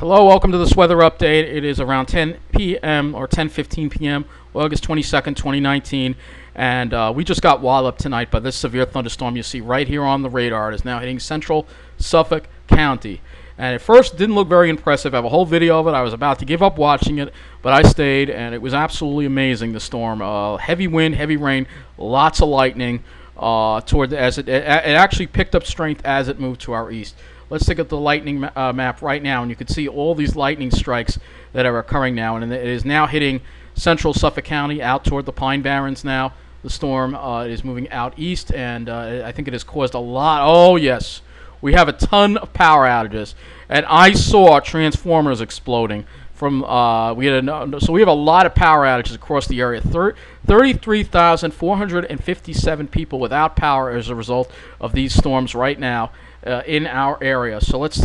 Hello, welcome to this weather update. It is around 10 p.m. or 10:15 p.m. August 22nd, 2019, and we just got walloped tonight by this severe thunderstorm you see right here on the radar. It is now hitting central Suffolk County. And at first, it didn't look very impressive. I have a whole video of it. I was about to give up watching it, but I stayed, and it was absolutely amazing, the storm. Heavy wind, heavy rain, lots of lightning. It actually picked up strength as it moved to our east. Let's take a look at the lightning map right now, and you can see all these lightning strikes that are occurring now. And it is now hitting central Suffolk County out toward the Pine Barrens now. The storm is moving out east, and I think it has caused a lot. Oh, yes. We have a ton of power outages, and I saw transformers exploding. So we have a lot of power outages across the area. 33,457 people without power as a result of these storms right now in our area. So let's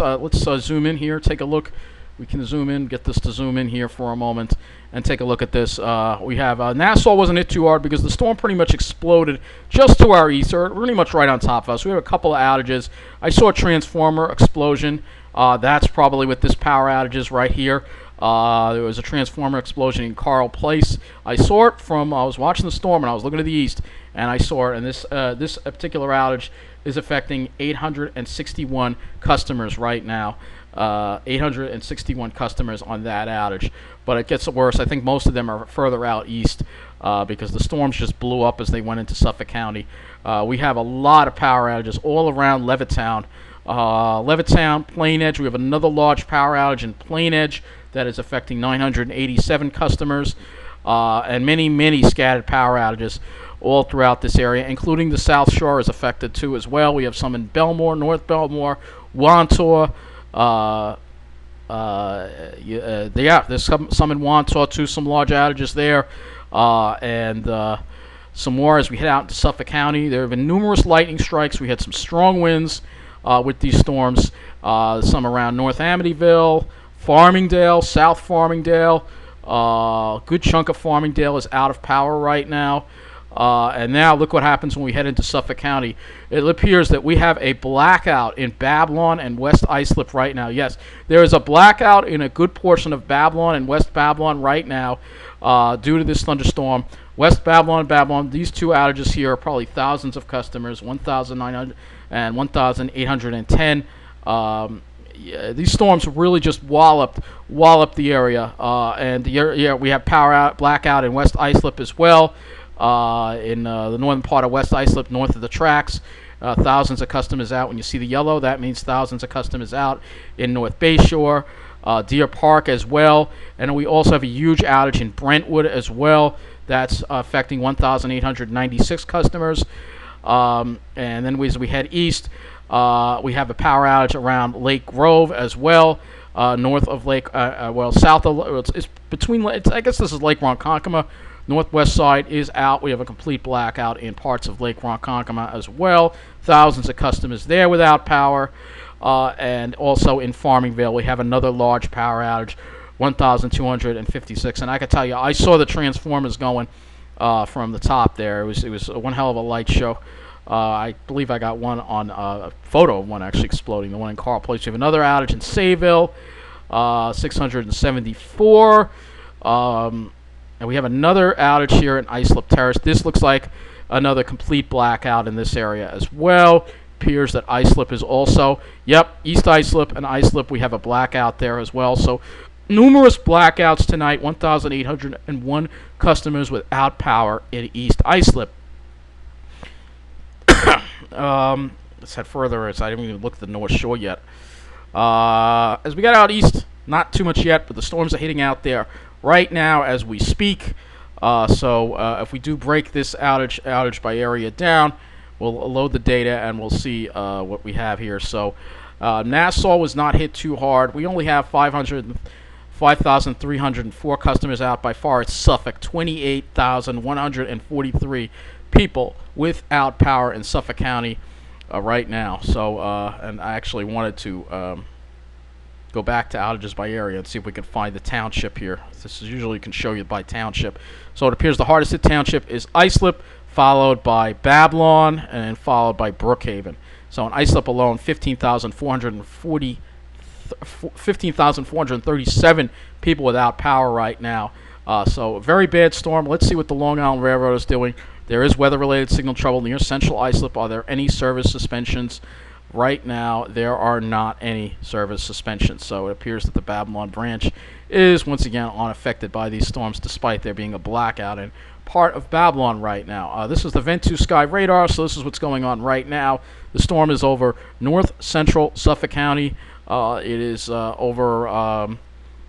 zoom in here, take a look. We can zoom in, get this to zoom in here for a moment, and take a look at this. We have Nassau wasn't hit too hard because the storm pretty much exploded just to our east, or pretty much right on top of us. We have a couple of outages. I saw a transformer explosion. That's probably with this power outages right here. There was a transformer explosion in Carl Place. I saw it I was watching the storm and I was looking to the east, and I saw it. And this particular outage is affecting 861 customers right now. 861 customers on that outage. But it gets worse. I think most of them are further out east because the storms just blew up as they went into Suffolk County. We have a lot of power outages all around Levittown. Plain Edge. We have another large power outage in Plain Edge that is affecting 987 customers, and many scattered power outages all throughout this area, including the South Shore is affected too as well. We have some in Belmore, North Belmore, Wantor. There's some in Wantor too, some large outages there, and some more as we head out into Suffolk County. There have been numerous lightning strikes. We had some strong winds with these storms, some around North Amityville, Farmingdale, South Farmingdale. Good chunk of Farmingdale is out of power right now. And now look what happens when we head into Suffolk County. It appears that we have a blackout in Babylon and West Islip right now. Yes, there is a blackout in a good portion of Babylon and West Babylon right now due to this thunderstorm. West Babylon and Babylon, these two outages here are probably thousands of customers, 1,900 and 1,810. These storms really just walloped the area. We have blackout in West Islip as well. In the northern part of West Islip, north of the tracks. Thousands of customers out. When you see the yellow, that means thousands of customers out in North Bayshore, Deer Park as well. And we also have a huge outage in Brentwood as well. That's affecting 1,896 customers. And then as we head east, we have a power outage around Lake Grove as well. North of Lake, south of, it's between, I guess this is Lake Ronkonkoma. Northwest side is out. We have a complete blackout in parts of Lake Ronkonkoma as well. Thousands of customers there without power. And also in Farmingdale, we have another large power outage, 1,256. And I can tell you, I saw the transformers going from the top there. It was one hell of a light show. I believe I got one on a photo of one actually exploding, the one in Carl Place. We have another outage in Sayville, 674. And we have another outage here in Islip Terrace. This looks like another complete blackout in this area as well. Appears that Islip is also, East Islip and Islip, we have a blackout there as well. So numerous blackouts tonight, 1,801 customers without power in East Islip. Let's head further as I didn't even look at the North Shore yet. As we got out east, not too much yet, but the storms are hitting out there right now as we speak. So if we do break this outage by area down, we'll load the data and we'll see what we have here. So Nassau was not hit too hard. We only have 5,304 customers out. By far it's Suffolk, 28,143 people without power in Suffolk County right now. So and I actually wanted to go back to outages by area and see if we can find the township here. This is usually can show you by township. So it appears the hardest hit township is Islip, followed by Babylon, and followed by Brookhaven. So in Islip alone, 15,443 15,437 people without power right now. So a very bad storm. Let's see what the Long Island Railroad is doing. There is weather-related signal trouble near Central Islip. Are there any service suspensions? Right now, there are not any service suspensions. So it appears that the Babylon branch is once again unaffected by these storms, despite there being a blackout in part of Babylon right now. This is the Vent2 Sky radar, so this is what's going on right now. The storm is over north central Suffolk County. It is over.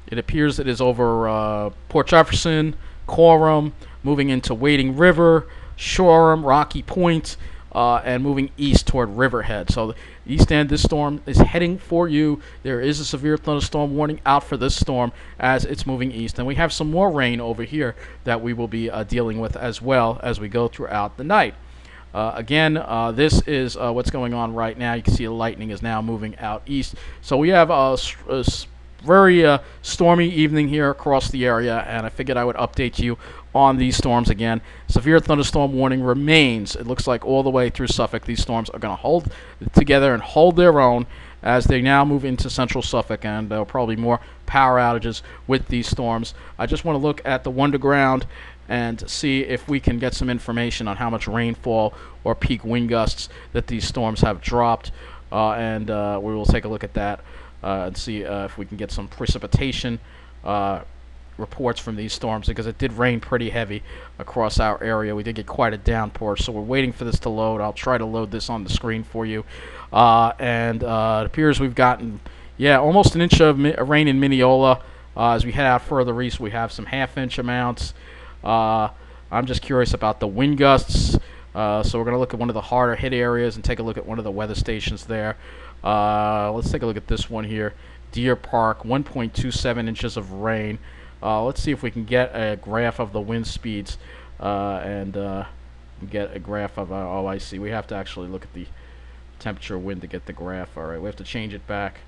It appears it is over Port Jefferson, Coram, moving into Wading River, Shoreham, Rocky Point, and moving east toward Riverhead. So the east end, this storm is heading for you. There is a severe thunderstorm warning out for this storm as it's moving east. And we have some more rain over here that we will be dealing with as well as we go throughout the night. Again, this is what's going on right now. You can see the lightning is now moving out east. So we have a very stormy evening here across the area, and I figured I would update you on these storms again. Severe thunderstorm warning remains. It looks like all the way through Suffolk these storms are going to hold together and hold their own as they now move into central Suffolk, and there will probably more power outages with these storms. I just want to look at the Wonderground and see if we can get some information on how much rainfall or peak wind gusts that these storms have dropped, and we will take a look at that and see if we can get some precipitation reports from these storms, because it did rain pretty heavy across our area. We did get quite a downpour, so we're waiting for this to load. I'll try to load this on the screen for you. And it appears we've gotten, almost an inch of rain in Mineola. As we head out further east, we have some half-inch amounts. I'm just curious about the wind gusts. So we're going to look at one of the harder hit areas and take a look at one of the weather stations there. Let's take a look at this one here. Deer Park, 1.27 inches of rain. Let's see if we can get a graph of the wind speeds and get a graph of, oh, I see. We have to actually look at the temperature wind to get the graph. All right, we have to change it back.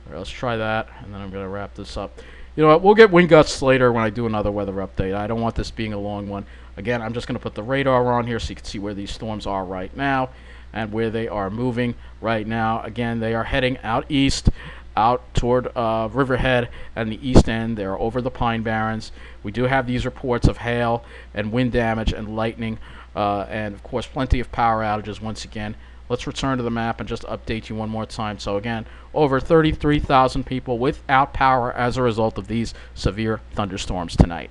All right, let's try that, and then I'm going to wrap this up. You know what, we'll get wind gusts later when I do another weather update. I don't want this being a long one. Again, I'm just going to put the radar on here so you can see where these storms are right now and where they are moving right now. Again, they are heading out east, out toward Riverhead and the east end. They're over the Pine Barrens. We do have these reports of hail and wind damage and lightning, and of course plenty of power outages once again. Let's return to the map and just update you one more time. So again, over 33,000 people without power as a result of these severe thunderstorms tonight.